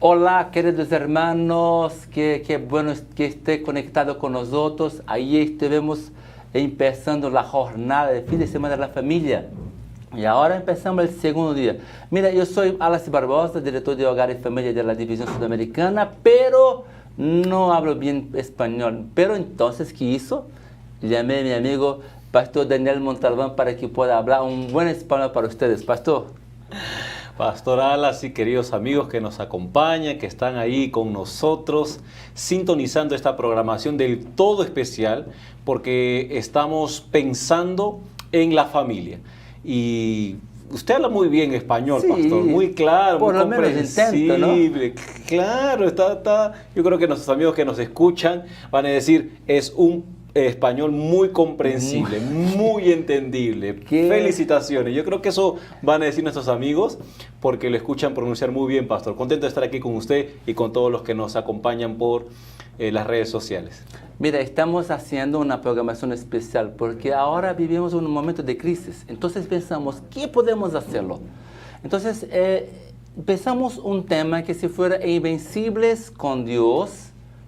Hola, queridos hermanos, qué bueno que esté conectado con nosotros. Ahí estuvimos empezando la jornada de fin de semana de la familia. Y ahora empezamos el segundo día. Mira, yo soy Alas Barbosa, director de Hogar y Familia de la División Sudamericana, pero no hablo bien español. Pero entonces, ¿qué hizo? Llamé a mi amigo Pastor Daniel Montalbán para que pueda hablar un buen español para ustedes. Pastor. Pastor Alas y queridos amigos que nos acompañan, que están ahí con nosotros, sintonizando esta programación del todo especial, porque estamos pensando en la familia. Y usted habla muy bien español, sí, pastor, muy claro, por muy lo comprensible. Menos intento, ¿no? Claro, yo creo que nuestros amigos que nos escuchan van a decir, es un español muy comprensible, muy entendible. Felicitaciones. Yo creo que eso van a decir nuestros amigos porque lo escuchan pronunciar muy bien, pastor. Contento de estar aquí con usted y con todos los que nos acompañan por las redes sociales. Mira, estamos haciendo una programación especial porque ahora vivimos un momento de crisis. Entonces pensamos, ¿qué podemos hacerlo? Entonces pensamos un tema que si fuera invencibles con Dios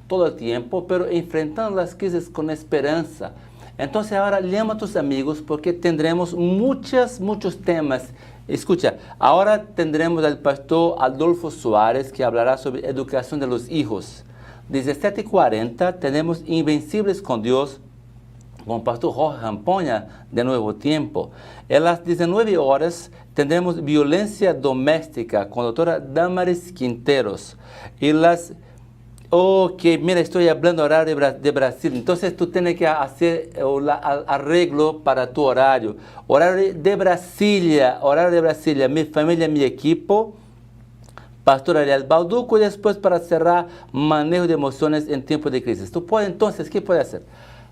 todo el tiempo, pero enfrentando las crisis con esperanza. Entonces ahora llama a tus amigos porque tendremos muchos temas. Escucha, ahora tendremos al pastor Adolfo Suárez que hablará sobre educación de los hijos. 17:40 tenemos Invencibles con Dios con el pastor Jorge Rampoña de Nuevo Tiempo. A las 19 horas tendremos Violencia Doméstica con la doctora Damaris Quinteros. Y las mira, estoy hablando horario de Brasil, entonces tú tienes que hacer el arreglo para tu horario. Horario de Brasilia, mi familia, mi equipo, pastor Ariel Balduco, y después para cerrar, manejo de emociones en tiempo de crisis. Tú puedes, entonces, ¿qué puede hacer?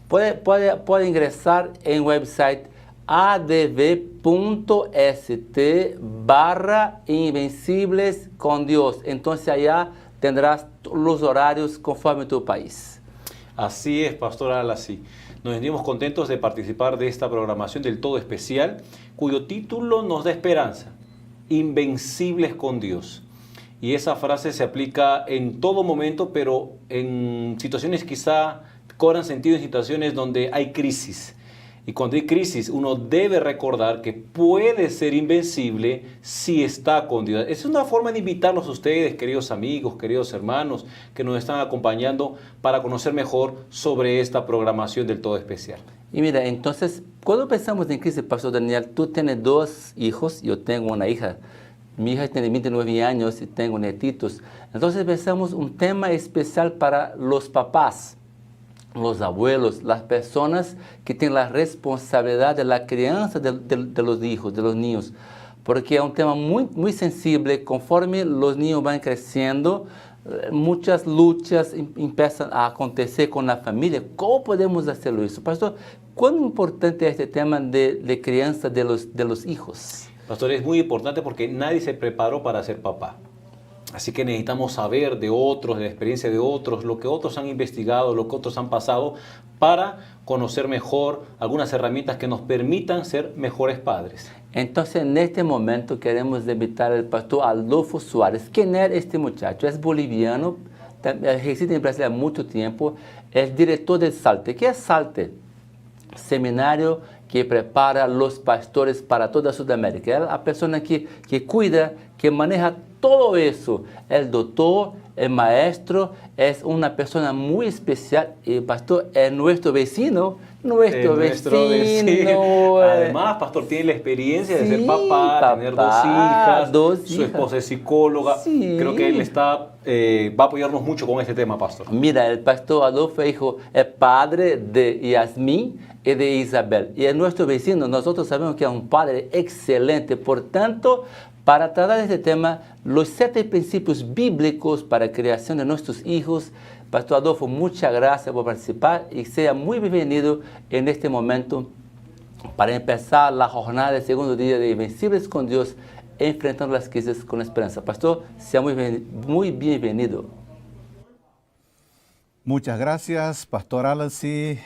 Puede ingresar en website adv.st/Invencibles con Dios. Entonces allá tendrás los horarios conforme tu país. Así es, pastor Alas. Nos sentimos contentos de participar de esta programación del todo especial, cuyo título nos da esperanza, Invencibles con Dios. Y esa frase se aplica en todo momento, pero en situaciones quizá cobran sentido en situaciones donde hay crisis. Y cuando hay crisis, uno debe recordar que puede ser invencible si está con Dios. Es una forma de invitarlos a ustedes, queridos amigos, queridos hermanos, que nos están acompañando para conocer mejor sobre esta programación del todo especial. Y mira, entonces, cuando pensamos en crisis, pastor Daniel, tú tienes 2 hijos, yo tengo una hija. Mi hija tiene 29 años y tengo nietitos. Entonces pensamos un tema especial para los papás, los abuelos, las personas que tienen la responsabilidad de la crianza de los hijos, de los niños. Porque es un tema muy sensible. Conforme los niños van creciendo, muchas luchas empiezan a acontecer con la familia. ¿Cómo podemos hacerlo eso? Pastor, ¿cuán importante es este tema de crianza de los hijos? Pastor, es muy importante porque nadie se preparó para ser papá. Así que necesitamos saber de otros, de la experiencia de otros, lo que otros han investigado, lo que otros han pasado, para conocer mejor algunas herramientas que nos permitan ser mejores padres. Entonces, en este momento queremos invitar al pastor Adolfo Suárez. ¿Quién es este muchacho? Es boliviano, reside en Brasil hace mucho tiempo, es director de SALTE. ¿Qué es SALTE? Seminario que prepara los pastores para toda Sudamérica. Es la persona que cuida, que maneja todo eso. El doctor, el maestro, es una persona muy especial. Y pastor es nuestro vecino. Nuestro vecino. Además, pastor, tiene la experiencia de ser papá, tener 2 hijas, su esposa es psicóloga. Sí. Creo que él va a apoyarnos mucho con este tema, pastor. Mira, el pastor Adolfo es padre de Yasmín y de Isabel. Y es nuestro vecino. Nosotros sabemos que es un padre excelente. Por tanto, para tratar este tema, los 7 principios bíblicos para la creación de nuestros hijos. Pastor Adolfo, muchas gracias por participar y sea muy bienvenido en este momento para empezar la jornada del segundo día de Invencibles con Dios, enfrentando las crisis con esperanza. Pastor, sea muy bienvenido. Muchas gracias, Pastor Alas.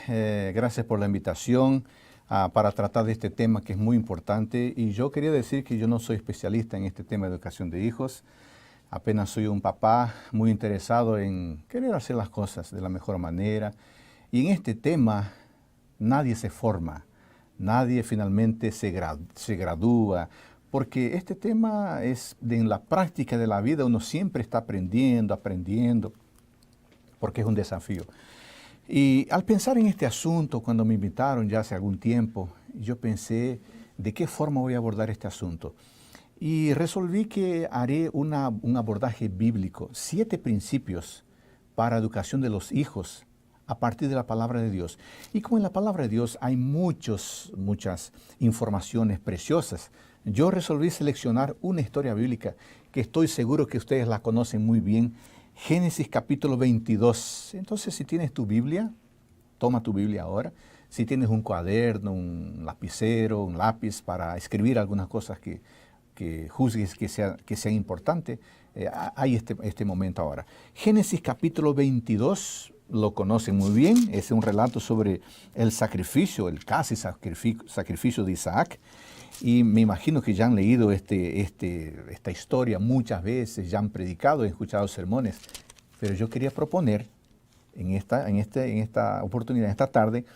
Gracias por la invitación para tratar de este tema que es muy importante. Y yo quería decir que yo no soy especialista en este tema de educación de hijos. Apenas soy un papá muy interesado en querer hacer las cosas de la mejor manera. Y en este tema nadie se forma, nadie finalmente se gradúa, porque este tema es en la práctica de la vida, uno siempre está aprendiendo, porque es un desafío. Y al pensar en este asunto, cuando me invitaron ya hace algún tiempo, yo pensé, ¿de qué forma voy a abordar este asunto? Y resolví que haré un abordaje bíblico, 7 principios para educación de los hijos a partir de la palabra de Dios. Y como en la palabra de Dios hay muchas informaciones preciosas, yo resolví seleccionar una historia bíblica que estoy seguro que ustedes la conocen muy bien, Génesis capítulo 22. Entonces, si tienes tu Biblia, toma tu Biblia ahora. Si tienes un cuaderno, un lapicero, un lápiz para escribir algunas cosas que juzgues que sean importantes, hay este momento ahora. Génesis capítulo 22, lo conocen muy bien, es un relato sobre el sacrificio, el casi sacrificio de Isaac. Y me imagino que ya han leído esta historia muchas veces, ya han predicado, han escuchado sermones, pero yo quería proponer en esta oportunidad, esta tarde,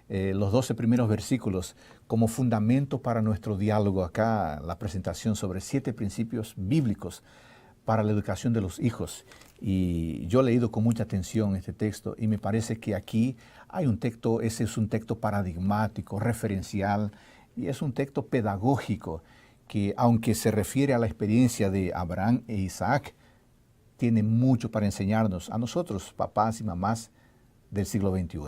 los 12 primeros versículos como fundamento para nuestro diálogo acá, la presentación sobre 7 principios bíblicos para la educación de los hijos. Y yo he leído con mucha atención este texto y me parece que aquí hay un texto, ese es un texto paradigmático, referencial, y es un texto pedagógico que, aunque se refiere a la experiencia de Abraham e Isaac, tiene mucho para enseñarnos a nosotros, papás y mamás del siglo XXI.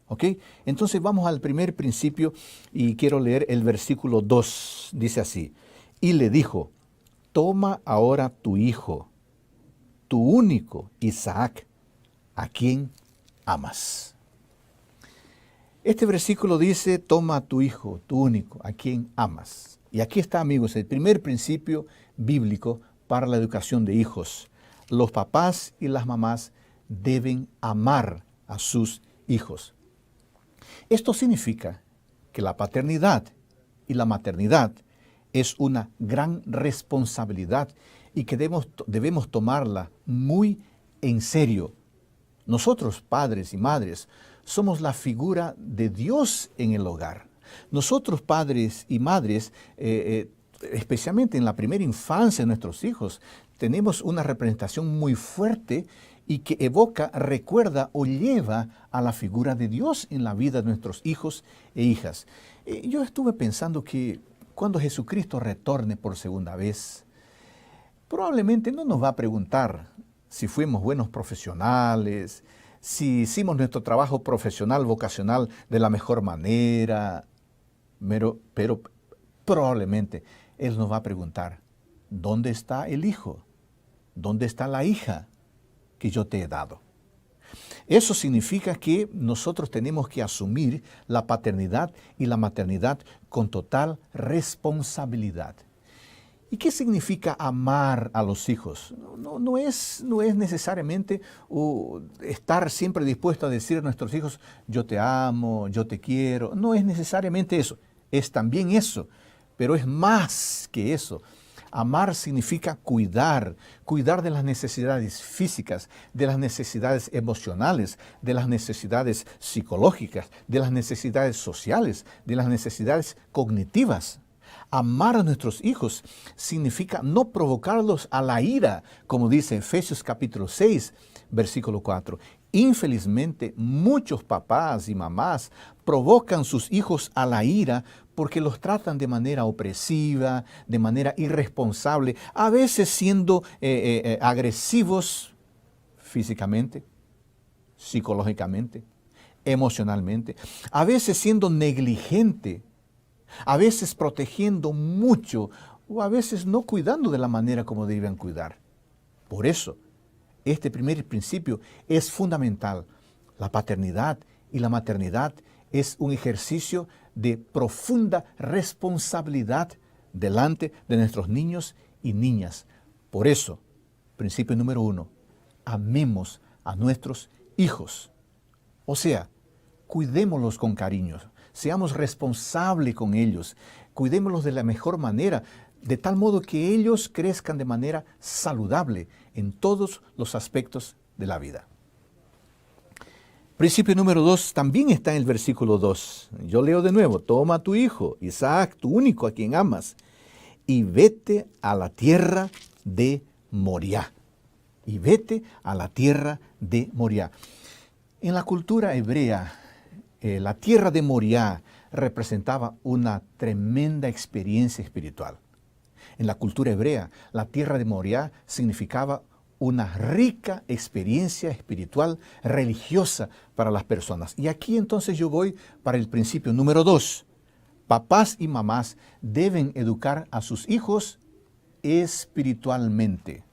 ¿Ok? Entonces vamos al primer principio y quiero leer el versículo 2. Dice así, y le dijo, toma ahora tu hijo, tu único Isaac, a quien amas. Este versículo dice, toma a tu hijo, tu único, a quien amas. Y aquí está, amigos, el primer principio bíblico para la educación de hijos. Los papás y las mamás deben amar a sus hijos. Esto significa que la paternidad y la maternidad es una gran responsabilidad y que debemos tomarla muy en serio. Nosotros, padres y madres, somos la figura de Dios en el hogar. Nosotros, padres y madres, especialmente en la primera infancia de nuestros hijos, tenemos una representación muy fuerte y que evoca, recuerda o lleva a la figura de Dios en la vida de nuestros hijos e hijas. Yo estuve pensando que cuando Jesucristo retorne por segunda vez, probablemente no nos va a preguntar si fuimos buenos profesionales, si hicimos nuestro trabajo profesional, vocacional de la mejor manera, pero probablemente Él nos va a preguntar, ¿dónde está el hijo? ¿Dónde está la hija que yo te he dado? Eso significa que nosotros tenemos que asumir la paternidad y la maternidad con total responsabilidad. ¿Y qué significa amar a los hijos? No es necesariamente estar siempre dispuesto a decir a nuestros hijos, yo te amo, yo te quiero. No es necesariamente eso. Es también eso, pero es más que eso. Amar significa cuidar de las necesidades físicas, de las necesidades emocionales, de las necesidades psicológicas, de las necesidades sociales, de las necesidades cognitivas. Amar a nuestros hijos significa no provocarlos a la ira, como dice Efesios capítulo 6, versículo 4. Infelizmente, muchos papás y mamás provocan sus hijos a la ira porque los tratan de manera opresiva, de manera irresponsable, a veces siendo agresivos físicamente, psicológicamente, emocionalmente, a veces siendo negligente, a veces protegiendo mucho o a veces no cuidando de la manera como deben cuidar. Por eso, este primer principio es fundamental. La paternidad y la maternidad es un ejercicio de profunda responsabilidad delante de nuestros niños y niñas. Por eso, principio número 1, amemos a nuestros hijos. O sea, cuidémoslos con cariño, seamos responsables con ellos, cuidémoslos de la mejor manera. de tal modo que ellos crezcan de manera saludable en todos los aspectos de la vida. Principio número 2 también está en el versículo 2. Yo leo de nuevo: toma a tu hijo, Isaac, tu único a quien amas, y vete a la tierra de Moriah. Y vete a la tierra de Moriah. En la cultura hebrea, la tierra de Moriah representaba una tremenda experiencia espiritual. En la cultura hebrea, la tierra de Moriah significaba una rica experiencia espiritual religiosa para las personas. Y aquí entonces yo voy para el principio número 2. Papás y mamás deben educar a sus hijos espiritualmente.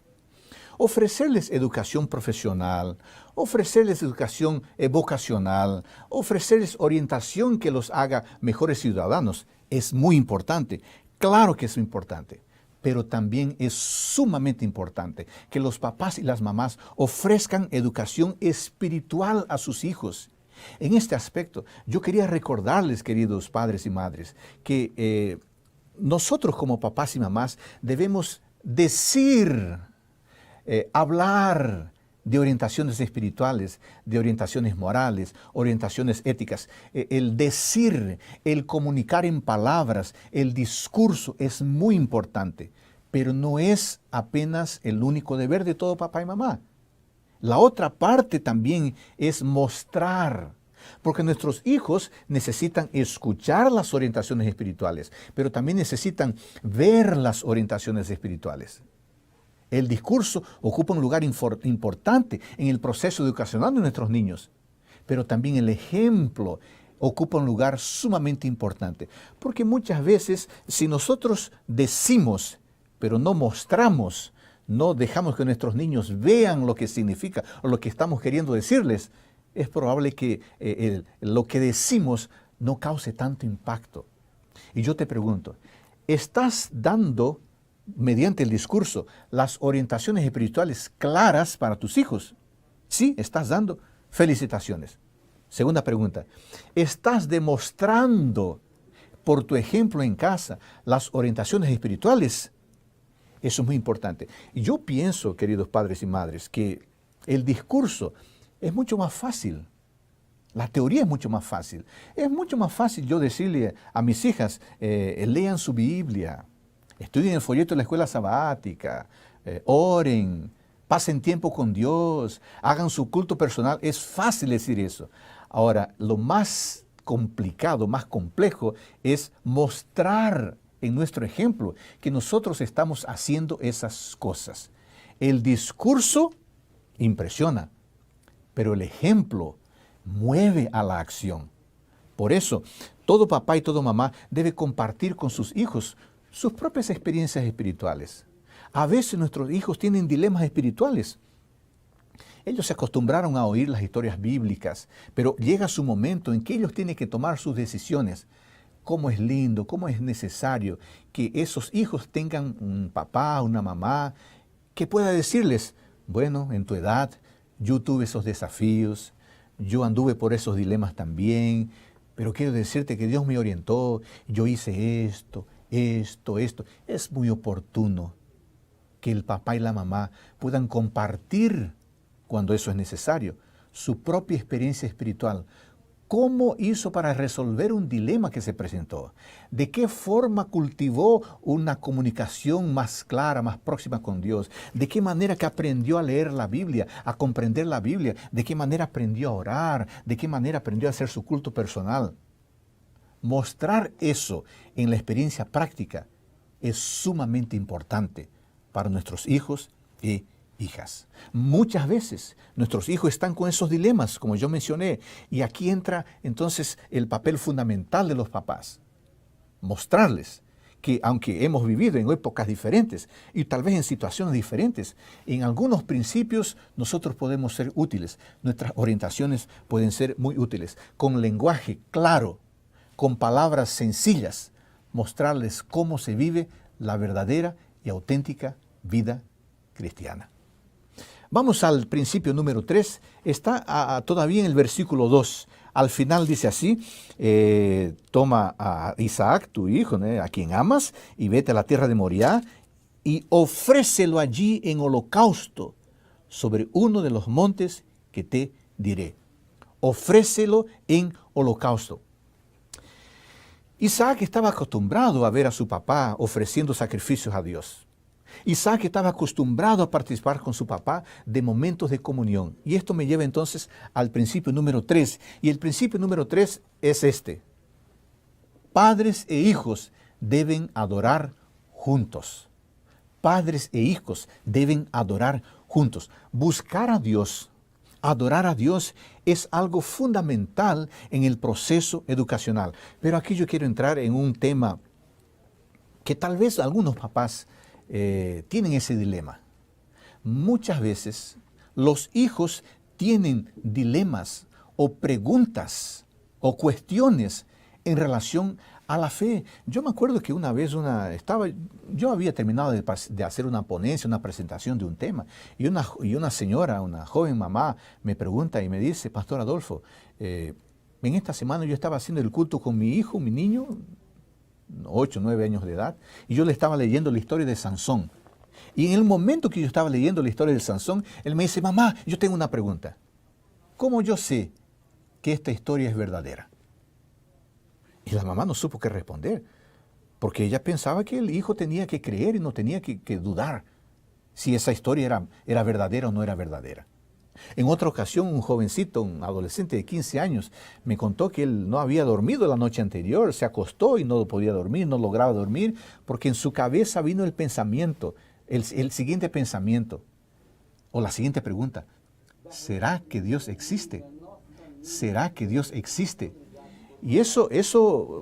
Ofrecerles educación profesional, ofrecerles educación vocacional, ofrecerles orientación que los haga mejores ciudadanos es muy importante. Claro que es importante. Pero también es sumamente importante que los papás y las mamás ofrezcan educación espiritual a sus hijos. En este aspecto, yo quería recordarles, queridos padres y madres, que nosotros como papás y mamás debemos decir, hablar de orientaciones espirituales, de orientaciones morales, orientaciones éticas. El decir, el comunicar en palabras, el discurso es muy importante, pero no es apenas el único deber de todo papá y mamá. La otra parte también es mostrar, porque nuestros hijos necesitan escuchar las orientaciones espirituales, pero también necesitan ver las orientaciones espirituales. El discurso ocupa un lugar importante en el proceso educacional de nuestros niños, pero también el ejemplo ocupa un lugar sumamente importante, porque muchas veces si nosotros decimos, pero no mostramos, no dejamos que nuestros niños vean lo que significa o lo que estamos queriendo decirles, es probable que lo que decimos no cause tanto impacto. Y yo te pregunto, ¿estás dando mediante el discurso las orientaciones espirituales claras para tus hijos? Sí, estás dando. Felicitaciones. Segunda pregunta, ¿estás demostrando por tu ejemplo en casa las orientaciones espirituales? Eso es muy importante. Y yo pienso, queridos padres y madres, que el discurso es mucho más fácil. La teoría es mucho más fácil. Es mucho más fácil yo decirle a mis hijas, lean su Biblia, estudien el folleto de la escuela sabática, oren, pasen tiempo con Dios, hagan su culto personal. Es fácil decir eso. Ahora, lo más complicado, más complejo, es mostrar en nuestro ejemplo que nosotros estamos haciendo esas cosas. El discurso impresiona, pero el ejemplo mueve a la acción. Por eso, todo papá y toda mamá debe compartir con sus hijos sus propias experiencias espirituales. A veces nuestros hijos tienen dilemas espirituales. Ellos se acostumbraron a oír las historias bíblicas, pero llega su momento en que ellos tienen que tomar sus decisiones. Cómo es lindo, cómo es necesario que esos hijos tengan un papá, una mamá, que pueda decirles, bueno, en tu edad yo tuve esos desafíos, yo anduve por esos dilemas también, pero quiero decirte que Dios me orientó, yo hice esto. Es muy oportuno que el papá y la mamá puedan compartir, cuando eso es necesario, su propia experiencia espiritual. ¿Cómo hizo para resolver un dilema que se presentó? ¿De qué forma cultivó una comunicación más clara, más próxima con Dios? ¿De qué manera que aprendió a leer la Biblia, a comprender la Biblia? ¿De qué manera aprendió a orar? ¿De qué manera aprendió a hacer su culto personal? Mostrar eso en la experiencia práctica es sumamente importante para nuestros hijos y hijas. Muchas veces nuestros hijos están con esos dilemas, como yo mencioné, y aquí entra entonces el papel fundamental de los papás. Mostrarles que aunque hemos vivido en épocas diferentes y tal vez en situaciones diferentes, en algunos principios nosotros podemos ser útiles. Nuestras orientaciones pueden ser muy útiles. Con lenguaje claro, con palabras sencillas, mostrarles cómo se vive la verdadera y auténtica vida cristiana. Vamos al principio número 3, está todavía en el versículo 2. al final dice así, toma a Isaac, tu hijo, ¿no?, a quien amas, y vete a la tierra de Moriah y ofrécelo allí en holocausto sobre uno de los montes que te diré. Ofrécelo en holocausto. Isaac estaba acostumbrado a ver a su papá ofreciendo sacrificios a Dios. Isaac estaba acostumbrado a participar con su papá de momentos de comunión. Y esto me lleva entonces al principio número 3. Y el principio número 3 es este. Padres e hijos deben adorar juntos. Padres e hijos deben adorar juntos. Buscar a Dios, adorar a Dios es algo fundamental en el proceso educacional. Pero aquí yo quiero entrar en un tema que tal vez algunos papás tienen ese dilema. Muchas veces los hijos tienen dilemas o preguntas o cuestiones en relación a la fe. Yo me acuerdo que una vez yo había terminado de hacer una ponencia, una presentación de un tema, y una señora, una joven mamá, me pregunta y me dice: Pastor Adolfo, en esta semana yo estaba haciendo el culto con mi hijo, mi niño, 8, 9 años de edad, y yo le estaba leyendo la historia de Sansón. Y en el momento que yo estaba leyendo la historia de Sansón, él me dice: mamá, yo tengo una pregunta. ¿Cómo yo sé que esta historia es verdadera? Y la mamá no supo qué responder, porque ella pensaba que el hijo tenía que creer y no tenía que dudar si esa historia era verdadera o no era verdadera. En otra ocasión, un jovencito, un adolescente de 15 años, me contó que él no había dormido la noche anterior, se acostó y no podía dormir, no lograba dormir, porque en su cabeza vino el pensamiento, el siguiente pensamiento, o la siguiente pregunta: ¿será que Dios existe? ¿Será que Dios existe? Y eso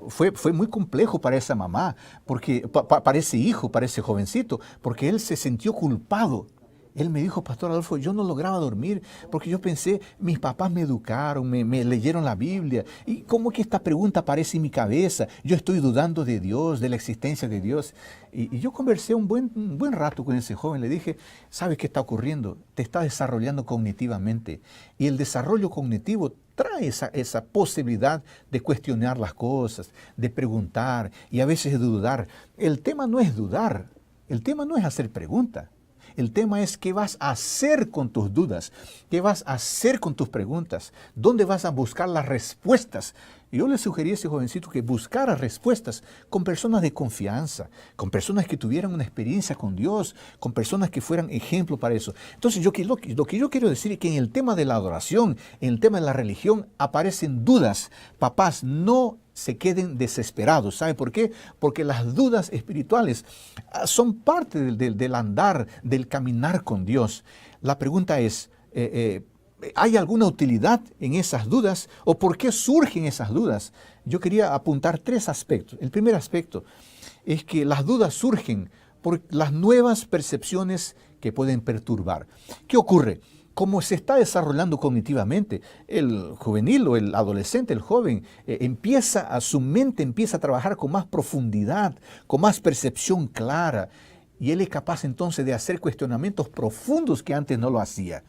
fue muy complejo para esa mamá, porque para ese hijo, para ese jovencito, porque él se sintió culpado. Él me dijo: Pastor Adolfo, yo no lograba dormir porque yo pensé, mis papás me educaron, me leyeron la Biblia, y cómo que esta pregunta aparece en mi cabeza, yo estoy dudando de Dios, de la existencia de Dios. Y yo conversé un buen rato con ese joven, le dije: ¿sabes qué está ocurriendo? Te estás desarrollando cognitivamente, y el desarrollo cognitivo trae esa posibilidad de cuestionar las cosas, de preguntar y a veces de dudar. El tema no es dudar, el tema no es hacer preguntas. El tema es qué vas a hacer con tus dudas, qué vas a hacer con tus preguntas, dónde vas a buscar las respuestas. Yo le sugerí a ese jovencito que buscara respuestas con personas de confianza, con personas que tuvieran una experiencia con Dios, con personas que fueran ejemplo para eso. Entonces, lo que yo quiero decir es que en el tema de la adoración, en el tema de la religión, aparecen dudas. Papás, no se queden desesperados. ¿Sabe por qué? Porque las dudas espirituales son parte del andar, del caminar con Dios. La pregunta es, ¿hay alguna utilidad en esas dudas? ¿O por qué surgen esas dudas? Yo quería apuntar 3 aspectos. El primer aspecto es que las dudas surgen por las nuevas percepciones que pueden perturbar. ¿Qué ocurre? Como se está desarrollando cognitivamente, el juvenil o el adolescente, el joven, su mente empieza a trabajar con más profundidad, con más percepción clara, y él es capaz entonces de hacer cuestionamientos profundos que antes no lo hacía.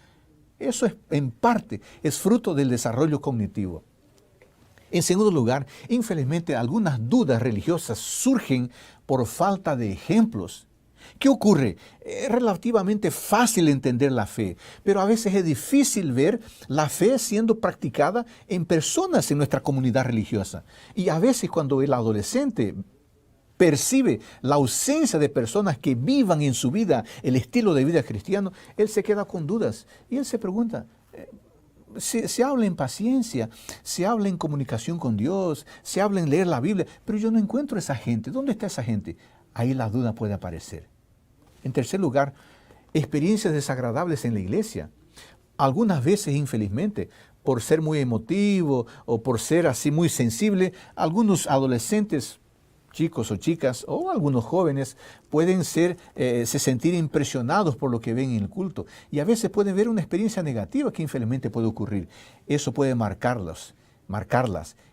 Eso en parte es fruto del desarrollo cognitivo. En segundo lugar, infelizmente algunas dudas religiosas surgen por falta de ejemplos. ¿Qué ocurre? Es relativamente fácil entender la fe, pero a veces es difícil ver la fe siendo practicada en personas en nuestra comunidad religiosa. Y a veces cuando el adolescente percibe la ausencia de personas que vivan en su vida el estilo de vida cristiano, él se queda con dudas y él se pregunta, se habla en paciencia, se habla en comunicación con Dios, se habla en leer la Biblia, pero yo no encuentro esa gente. ¿Dónde está esa gente? Ahí la duda puede aparecer. En tercer lugar, experiencias desagradables en la iglesia. Algunas veces, infelizmente, por ser muy emotivo o por ser así muy sensible, algunos adolescentes, chicos o chicas, o algunos jóvenes pueden se sentir impresionados por lo que ven en el culto. Y a veces pueden ver una experiencia negativa que infelizmente puede ocurrir. Eso puede marcarlas.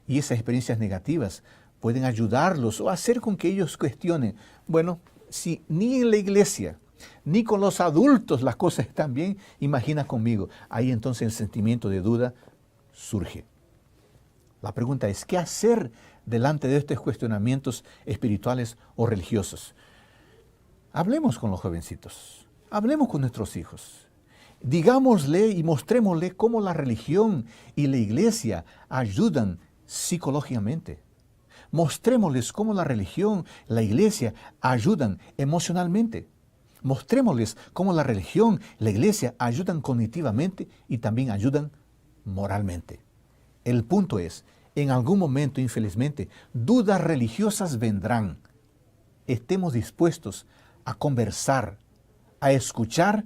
Y esas experiencias negativas pueden ayudarlos o hacer con que ellos cuestionen. Bueno, si ni en la iglesia, ni con los adultos las cosas están bien, imagina conmigo. Ahí entonces el sentimiento de duda surge. La pregunta es, ¿qué hacer delante de estos cuestionamientos espirituales o religiosos? Hablemos con los jovencitos, hablemos con nuestros hijos. Digámosle y mostrémosle cómo la religión y la iglesia ayudan psicológicamente. Mostrémosles cómo la religión, la iglesia ayudan emocionalmente. Mostrémosles cómo la religión, la iglesia ayudan cognitivamente y también ayudan moralmente. El punto es, en algún momento, infelizmente, dudas religiosas vendrán. Estemos dispuestos a conversar, a escuchar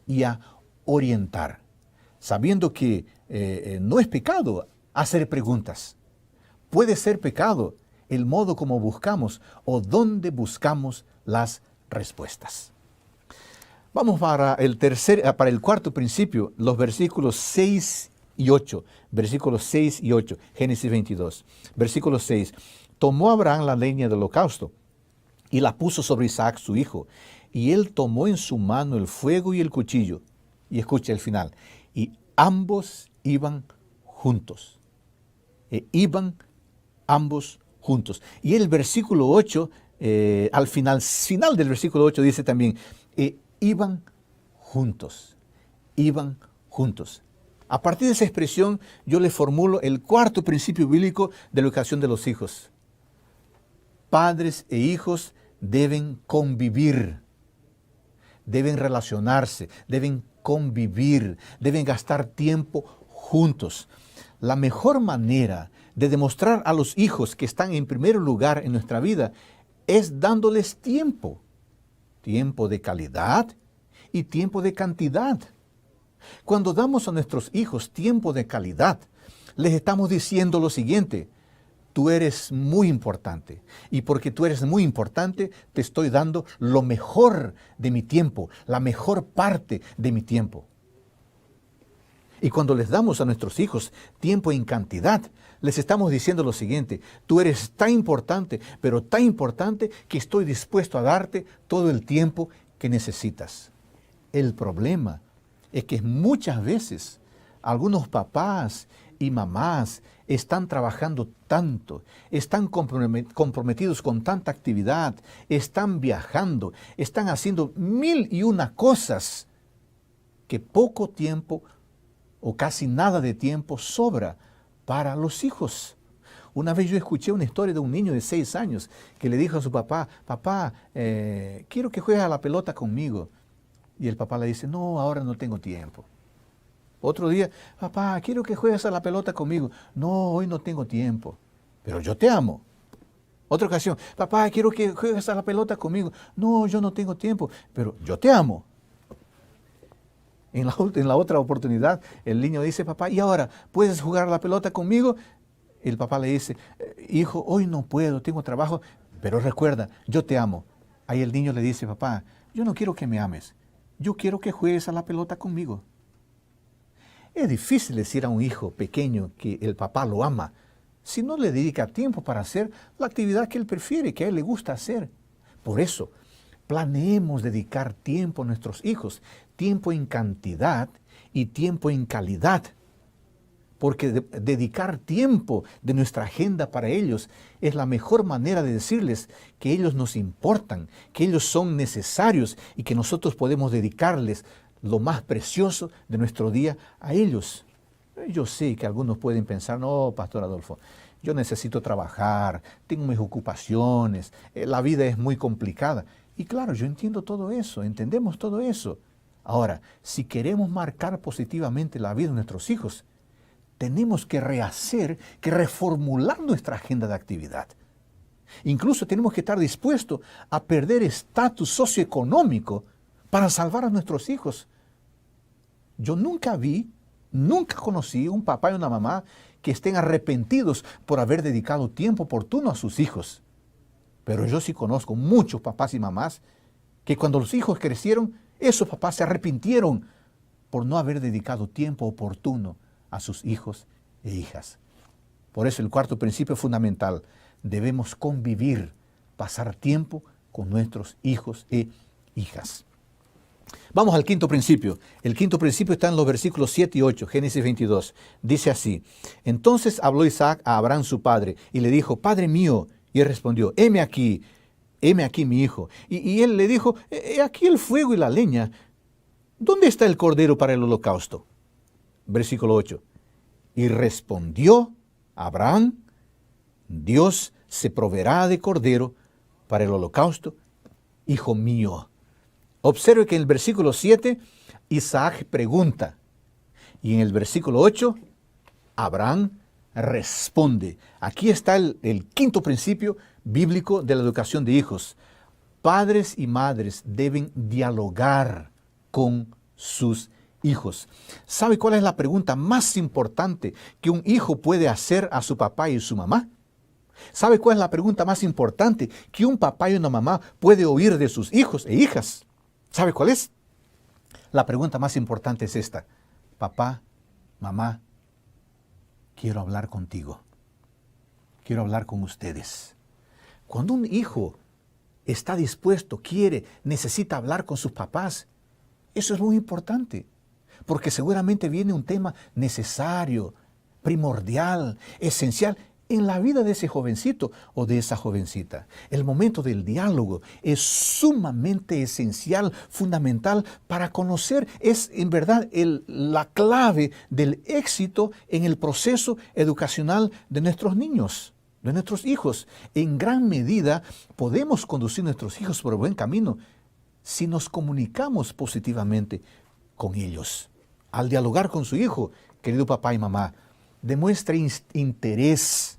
y a orientar, sabiendo que no es pecado hacer preguntas. Puede ser pecado el modo como buscamos o dónde buscamos las respuestas. Vamos para el cuarto principio, los versículos 6 y 8. Versículos 6 y 8, Génesis 22. Versículo 6. Tomó Abraham la leña del holocausto y la puso sobre Isaac su hijo. Y él tomó en su mano el fuego y el cuchillo. Y escucha el final. Y ambos iban juntos. Iban ambos juntos. Y el versículo 8, al final del versículo 8 dice también, iban juntos. Iban juntos. A partir de esa expresión, yo le formulo el cuarto principio bíblico de la educación de los hijos. Padres e hijos deben convivir, deben relacionarse, deben convivir, deben gastar tiempo juntos. La mejor manera de demostrar a los hijos que están en primer lugar en nuestra vida es dándoles tiempo. Tiempo de calidad y tiempo de cantidad. Cuando damos a nuestros hijos tiempo de calidad, les estamos diciendo lo siguiente: tú eres muy importante, y porque tú eres muy importante, te estoy dando lo mejor de mi tiempo, la mejor parte de mi tiempo. Y cuando les damos a nuestros hijos tiempo en cantidad, les estamos diciendo lo siguiente: tú eres tan importante, pero tan importante que estoy dispuesto a darte todo el tiempo que necesitas. El problema es que muchas veces algunos papás y mamás están trabajando tanto, están comprometidos con tanta actividad, están viajando, están haciendo 1001 cosas, que poco tiempo o casi nada de tiempo sobra para los hijos. Una vez yo escuché una historia de un niño de 6 años que le dijo a su papá: papá, quiero que juegues a la pelota conmigo. Y el papá le dice: no, ahora no tengo tiempo. Otro día: papá, quiero que juegues a la pelota conmigo. No, hoy no tengo tiempo, pero yo te amo. Otra ocasión: papá, quiero que juegues a la pelota conmigo. No, yo no tengo tiempo, pero yo te amo. En la otra oportunidad, el niño dice: papá, ¿y ahora puedes jugar a la pelota conmigo? El papá le dice: hijo, hoy no puedo, tengo trabajo, pero recuerda, yo te amo. Ahí el niño le dice: papá, yo no quiero que me ames, yo quiero que juegues a la pelota conmigo. Es difícil decir a un hijo pequeño que el papá lo ama si no le dedica tiempo para hacer la actividad que él prefiere, que a él le gusta hacer. Por eso, planeemos dedicar tiempo a nuestros hijos, tiempo en cantidad y tiempo en calidad. Porque dedicar tiempo de nuestra agenda para ellos es la mejor manera de decirles que ellos nos importan, que ellos son necesarios y que nosotros podemos dedicarles lo más precioso de nuestro día a ellos. Yo sé que algunos pueden pensar: no, Pastor Adolfo, yo necesito trabajar, tengo mis ocupaciones, la vida es muy complicada. Y claro, yo entiendo todo eso, entendemos todo eso. Ahora, si queremos marcar positivamente la vida de nuestros hijos, tenemos que rehacer, que reformular nuestra agenda de actividad. Incluso tenemos que estar dispuestos a perder estatus socioeconómico para salvar a nuestros hijos. Yo nunca conocí un papá y una mamá que estén arrepentidos por haber dedicado tiempo oportuno a sus hijos. Pero yo sí conozco muchos papás y mamás que cuando los hijos crecieron, esos papás se arrepintieron por no haber dedicado tiempo oportuno a sus hijos e hijas. Por eso el cuarto principio fundamental: debemos convivir, pasar tiempo con nuestros hijos e hijas. Vamos al quinto principio. El quinto principio está en los versículos 7 y 8, Génesis 22. Dice así: Entonces habló Isaac a Abraham su padre y le dijo: Padre mío. Y él respondió: heme aquí mi hijo. Y él le dijo: he aquí el fuego y la leña. ¿Dónde está el cordero para el holocausto? Versículo 8. Y respondió Abraham: Dios se proveerá de cordero para el holocausto, hijo mío. Observe que en el versículo 7 Isaac pregunta y en el versículo 8 Abraham responde. Aquí está el quinto principio bíblico de la educación de hijos. Padres y madres deben dialogar con sus hijos. ¿Sabe cuál es la pregunta más importante que un hijo puede hacer a su papá y su mamá? ¿Sabe cuál es la pregunta más importante que un papá y una mamá puede oír de sus hijos e hijas? ¿Sabe cuál es? La pregunta más importante es esta: papá, mamá, quiero hablar contigo. Quiero hablar con ustedes. Cuando un hijo está dispuesto, quiere, necesita hablar con sus papás, eso es muy importante, porque seguramente viene un tema necesario, primordial, esencial en la vida de ese jovencito o de esa jovencita. El momento del diálogo es sumamente esencial, fundamental para conocer. Es en verdad la clave del éxito en el proceso educacional de nuestros niños, de nuestros hijos. En gran medida podemos conducir a nuestros hijos por el buen camino si nos comunicamos positivamente con ellos. Al dialogar con su hijo, querido papá y mamá, demuestre interés.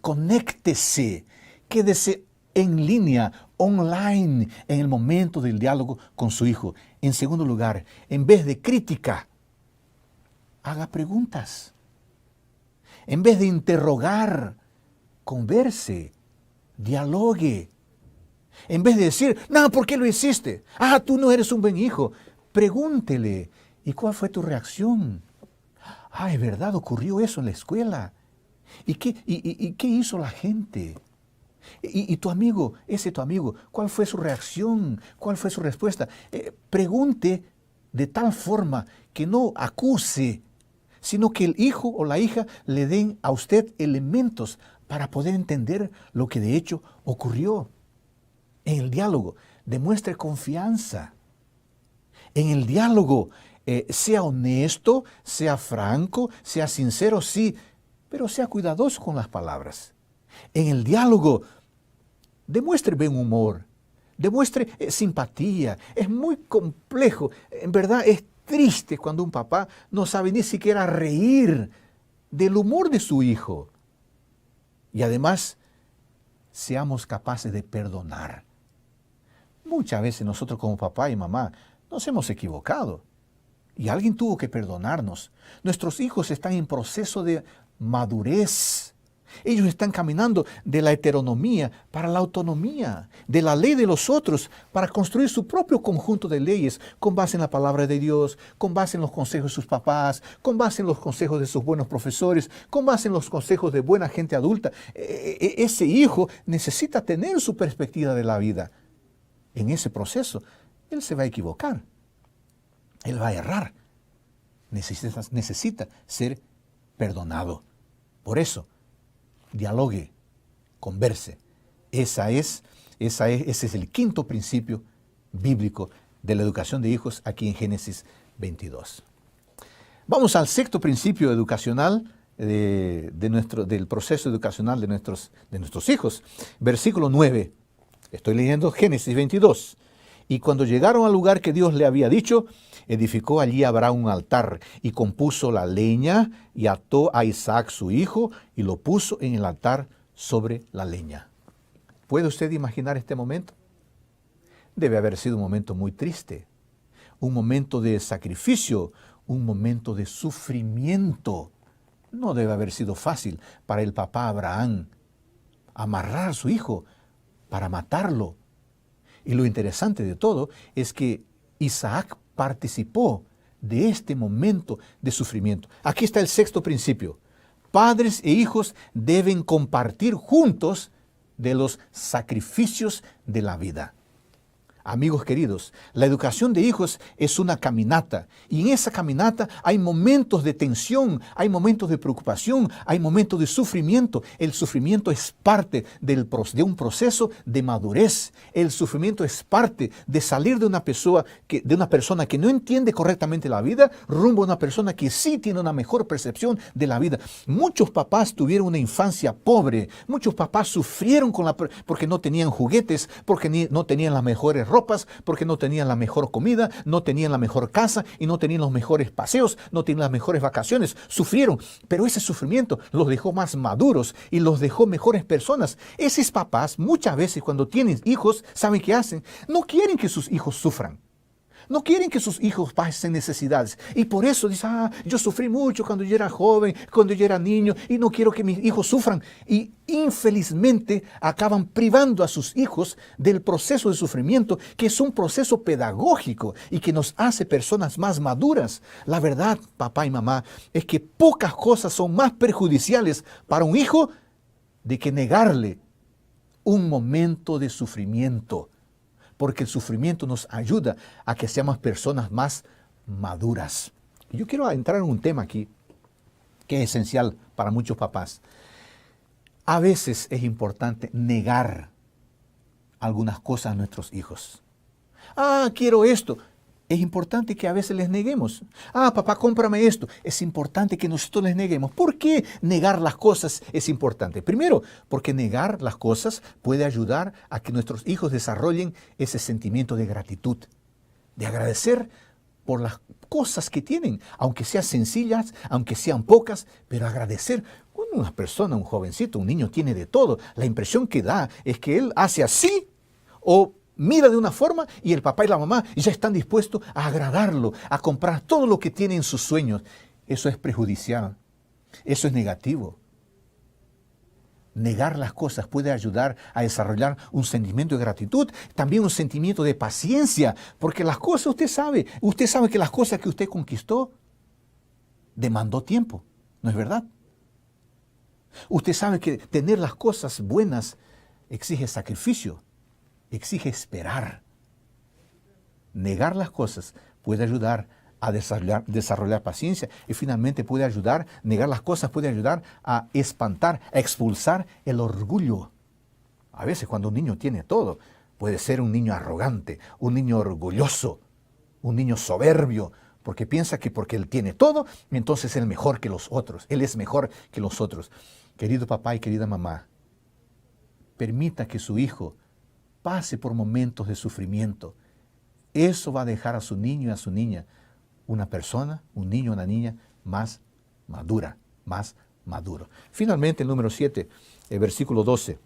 Conéctese, quédese en línea, online, en el momento del diálogo con su hijo. En segundo lugar, en vez de crítica, haga preguntas. En vez de interrogar, converse, dialogue. En vez de decir: no, ¿por qué lo hiciste? Tú no eres un buen hijo. Pregúntele: ¿y cuál fue tu reacción? Es verdad, ocurrió eso en la escuela. ¿Y qué hizo la gente? ¿Y tu amigo, cuál fue su reacción? ¿Cuál fue su respuesta? Pregunte de tal forma que no acuse, sino que el hijo o la hija le den a usted elementos para poder entender lo que de hecho ocurrió. En el diálogo, demuestre confianza. En el diálogo, sea honesto, sea franco, sea sincero, sí, pero sea cuidadoso con las palabras. En el diálogo, demuestre buen humor, demuestre simpatía. Es muy complejo, en verdad es triste cuando un papá no sabe ni siquiera reír del humor de su hijo. Y además, seamos capaces de perdonar. Muchas veces nosotros como papá y mamá nos hemos equivocado y alguien tuvo que perdonarnos. Nuestros hijos están en proceso de madurez. Ellos están caminando de la heteronomía para la autonomía, de la ley de los otros para construir su propio conjunto de leyes con base en la palabra de Dios, con base en los consejos de sus papás, con base en los consejos de sus buenos profesores, con base en los consejos de buena gente adulta. Ese hijo necesita tener su perspectiva de la vida. En ese proceso, él se va a equivocar. Él va a errar. Necesita ser perdonado. Por eso, dialogue, converse. Ese es el quinto principio bíblico de la educación de hijos aquí en Génesis 22. Vamos al sexto principio educacional del proceso educacional de nuestros hijos. Versículo 9. Estoy leyendo Génesis 22. Y cuando llegaron al lugar que Dios le había dicho, edificó allí Abraham un altar y compuso la leña y ató a Isaac su hijo y lo puso en el altar sobre la leña. ¿Puede usted imaginar este momento? Debe haber sido un momento muy triste, un momento de sacrificio, un momento de sufrimiento. No debe haber sido fácil para el papá Abraham amarrar a su hijo para matarlo. Y lo interesante de todo es que Isaac participó de este momento de sufrimiento. Aquí está el sexto principio. Padres e hijos deben compartir juntos de los sacrificios de la vida. Amigos queridos, la educación de hijos es una caminata y en esa caminata hay momentos de tensión, hay momentos de preocupación, hay momentos de sufrimiento. El sufrimiento es parte de un proceso de madurez. El sufrimiento es parte de salir de una persona que no entiende correctamente la vida rumbo a una persona que sí tiene una mejor percepción de la vida. Muchos papás tuvieron una infancia pobre, muchos papás sufrieron porque no tenían juguetes, porque no tenían las mejores ropas, porque no tenían la mejor comida, no tenían la mejor casa y no tenían los mejores paseos, no tenían las mejores vacaciones. Sufrieron, pero ese sufrimiento los dejó más maduros y los dejó mejores personas. Esos papás muchas veces cuando tienen hijos, ¿saben qué hacen? No quieren que sus hijos sufran. No quieren que sus hijos pasen necesidades. Y por eso dicen, yo sufrí mucho cuando yo era joven, cuando yo era niño, y no quiero que mis hijos sufran. Y infelizmente acaban privando a sus hijos del proceso de sufrimiento, que es un proceso pedagógico y que nos hace personas más maduras. La verdad, papá y mamá, es que pocas cosas son más perjudiciales para un hijo de que negarle un momento de sufrimiento. Porque el sufrimiento nos ayuda a que seamos personas más maduras. Yo quiero entrar en un tema aquí que es esencial para muchos papás. A veces es importante negar algunas cosas a nuestros hijos. Quiero esto. Es importante que a veces les neguemos. Papá, cómprame esto. Es importante que nosotros les neguemos. ¿Por qué negar las cosas es importante? Primero, porque negar las cosas puede ayudar a que nuestros hijos desarrollen ese sentimiento de gratitud, de agradecer por las cosas que tienen, aunque sean sencillas, aunque sean pocas, pero agradecer. Cuando una persona, un jovencito, un niño tiene de todo, la impresión que da es que él hace así o mira de una forma y el papá y la mamá ya están dispuestos a agradarlo, a comprar todo lo que tiene en sus sueños. Eso es perjudicial, eso es negativo. Negar las cosas puede ayudar a desarrollar un sentimiento de gratitud, también un sentimiento de paciencia, porque las cosas usted sabe que las cosas que usted conquistó demandó tiempo, ¿no es verdad? Usted sabe que tener las cosas buenas exige sacrificio. Exige esperar. Negar las cosas puede ayudar a desarrollar paciencia y finalmente negar las cosas puede ayudar a espantar, a expulsar el orgullo. A veces cuando un niño tiene todo, puede ser un niño arrogante, un niño orgulloso, un niño soberbio, porque piensa que porque él tiene todo, entonces es mejor que los otros, él es mejor que los otros. Querido papá y querida mamá, permita que su hijo pase por momentos de sufrimiento. Eso va a dejar a su niño y a su niña una persona, un niño o una niña más madura, más maduro. Finalmente, el número 7, el versículo 12.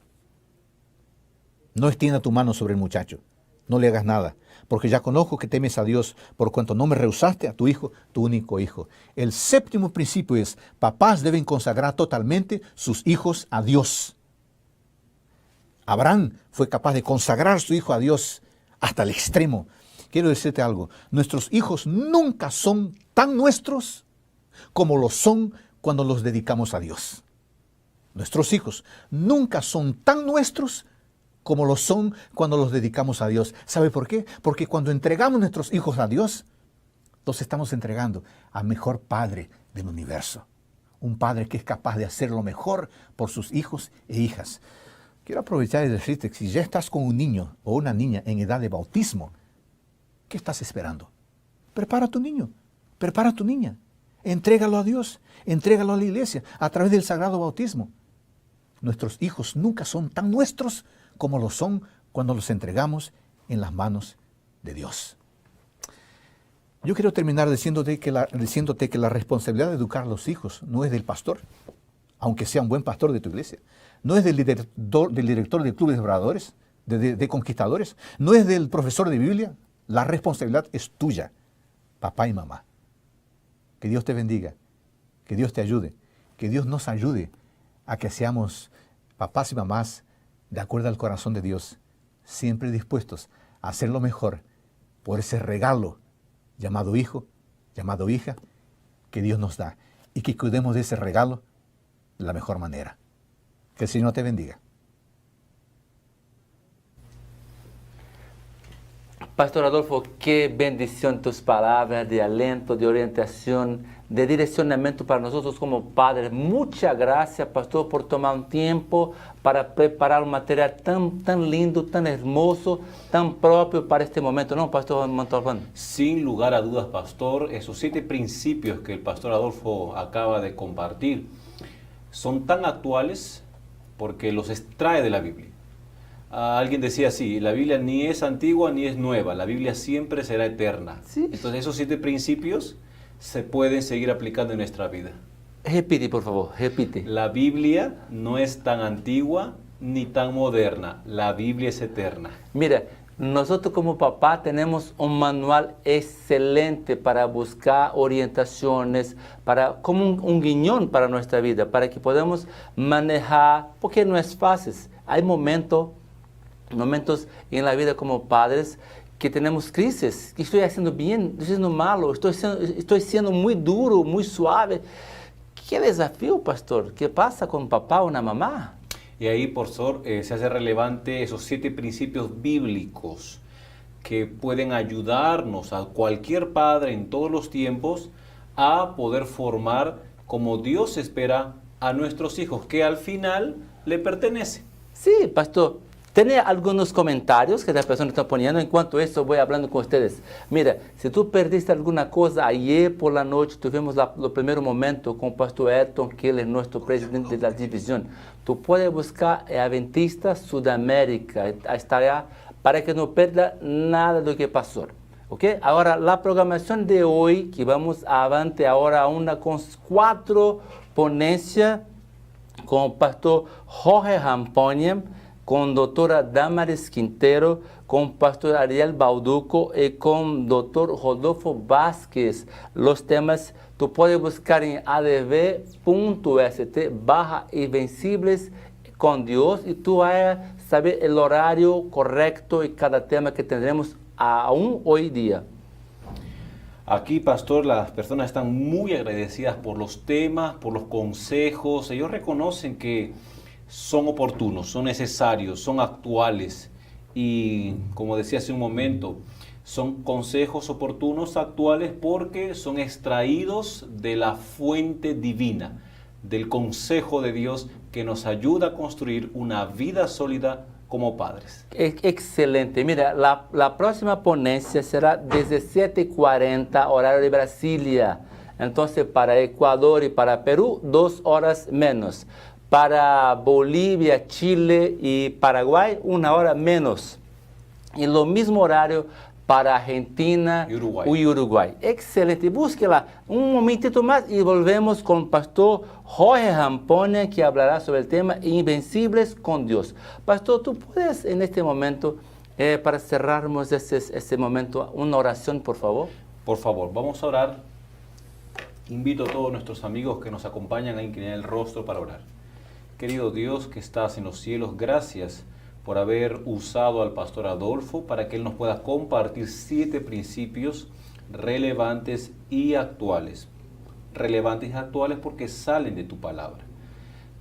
No extienda tu mano sobre el muchacho, no le hagas nada, porque ya conozco que temes a Dios, por cuanto no me rehusaste a tu hijo, tu único hijo. El séptimo principio es, papás deben consagrar totalmente sus hijos a Dios. Abraham fue capaz de consagrar a su hijo a Dios hasta el extremo. Quiero decirte algo, nuestros hijos nunca son tan nuestros como lo son cuando los dedicamos a Dios. Nuestros hijos nunca son tan nuestros como lo son cuando los dedicamos a Dios. ¿Sabe por qué? Porque cuando entregamos nuestros hijos a Dios, los estamos entregando al mejor Padre del universo. Un Padre que es capaz de hacer lo mejor por sus hijos e hijas. Quiero aprovechar y decirte que si ya estás con un niño o una niña en edad de bautismo, ¿qué estás esperando? Prepara a tu niño, prepara a tu niña, entrégalo a Dios, entrégalo a la iglesia a través del sagrado bautismo. Nuestros hijos nunca son tan nuestros como lo son cuando los entregamos en las manos de Dios. Yo quiero terminar diciéndote que la responsabilidad de educar a los hijos no es del pastor, aunque sea un buen pastor de tu iglesia. No es del director del club de oradores, de conquistadores. No es del profesor de Biblia. La responsabilidad es tuya, papá y mamá. Que Dios te bendiga, que Dios te ayude, que Dios nos ayude a que seamos papás y mamás de acuerdo al corazón de Dios, siempre dispuestos a hacer lo mejor por ese regalo llamado hijo, llamado hija, que Dios nos da y que cuidemos de ese regalo de la mejor manera. Que el Señor te bendiga. Pastor Adolfo, qué bendición tus palabras de aliento, de orientación, de direccionamiento para nosotros como padres. Muchas gracias, pastor, por tomar un tiempo para preparar un material tan lindo, tan hermoso, tan propio para este momento. ¿No, pastor Montalbán? Sin lugar a dudas, pastor, esos 7 principios que el pastor Adolfo acaba de compartir son tan actuales porque los extrae de la Biblia. Alguien decía así, la Biblia ni es antigua ni es nueva, la Biblia siempre será eterna. Sí. Entonces esos 7 principios se pueden seguir aplicando en nuestra vida. Repite, por favor, repite. La Biblia no es tan antigua ni tan moderna, la Biblia es eterna. Mira, nosotros como papá tenemos un manual excelente para buscar orientaciones, como un guiñón para nuestra vida, para que podamos manejar, porque no es fácil. Hay momentos en la vida como padres que tenemos crisis, que estoy haciendo bien, estoy haciendo malo, estoy siendo muy duro, muy suave. ¿Qué desafío, pastor? ¿Qué pasa con papá o una mamá? Y ahí, pastor, se hace relevante esos 7 principios bíblicos que pueden ayudarnos a cualquier padre en todos los tiempos a poder formar como Dios espera a nuestros hijos, que al final le pertenecen. Sí, pastor. Tiene algunos comentarios que las personas están poniendo. En cuanto a eso, voy hablando con ustedes. Mira, si tú perdiste alguna cosa, ayer por la noche tuvimos el primer momento con el pastor Ayrton, que él es nuestro presidente de la división. Tú puedes buscar Adventista Sudamérica, estará para que no pierda nada de lo que pasó. ¿Okay? Ahora, la programación de hoy, que vamos adelante ahora con 4 ponencias con el pastor Jorge Rampoña, con doctora Damaris Quintero, con pastor Ariel Bauduco y con doctor Rodolfo Vázquez. Los temas tú puedes buscar en adv.st/invencibles con Dios y tú vas a saber el horario correcto y cada tema que tendremos aún hoy día. Aquí, pastor, las personas están muy agradecidas por los temas, por los consejos. Ellos reconocen que son oportunos, son necesarios, son actuales y, como decía hace un momento, son consejos oportunos, actuales, porque son extraídos de la fuente divina, del consejo de Dios que nos ayuda a construir una vida sólida como padres. Excelente. Mira, la próxima ponencia será 17:40 horario de Brasilia. Entonces, para Ecuador y para Perú, 2 horas menos. Para Bolivia, Chile y Paraguay, 1 hora menos. Y lo mismo horario para Argentina y Uruguay. Excelente. Búsquela un momentito más y volvemos con el pastor Jorge Rampoña, que hablará sobre el tema Invencibles con Dios. Pastor, ¿tú puedes en este momento, para cerrarnos este momento, una oración, por favor? Por favor, vamos a orar. Invito a todos nuestros amigos que nos acompañan a inclinar el rostro para orar. Querido Dios que estás en los cielos, gracias por haber usado al pastor Adolfo para que él nos pueda compartir 7 principios relevantes y actuales. Relevantes y actuales porque salen de tu palabra.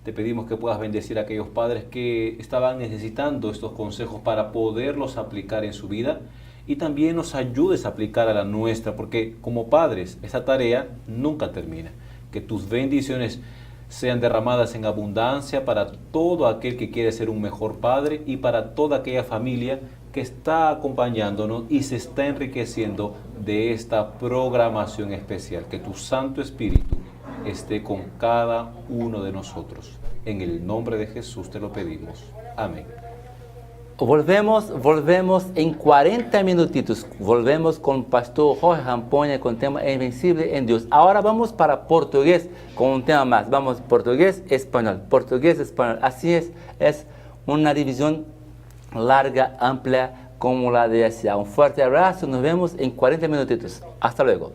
Te pedimos que puedas bendecir a aquellos padres que estaban necesitando estos consejos para poderlos aplicar en su vida y también nos ayudes a aplicar a la nuestra, porque como padres esa tarea nunca termina. Que tus bendiciones sean derramadas en abundancia para todo aquel que quiere ser un mejor padre y para toda aquella familia que está acompañándonos y se está enriqueciendo de esta programación especial. Que tu Santo Espíritu esté con cada uno de nosotros. En el nombre de Jesús te lo pedimos. Amén. Volvemos en 40 minutitos. Volvemos con el pastor Jorge Rampoña con el tema Invencible en Dios. Ahora vamos para portugués con un tema más. Vamos portugués, español. Portugués, español. Así es una división larga, amplia como la de SA. Un fuerte abrazo. Nos vemos en 40 minutitos. Hasta luego.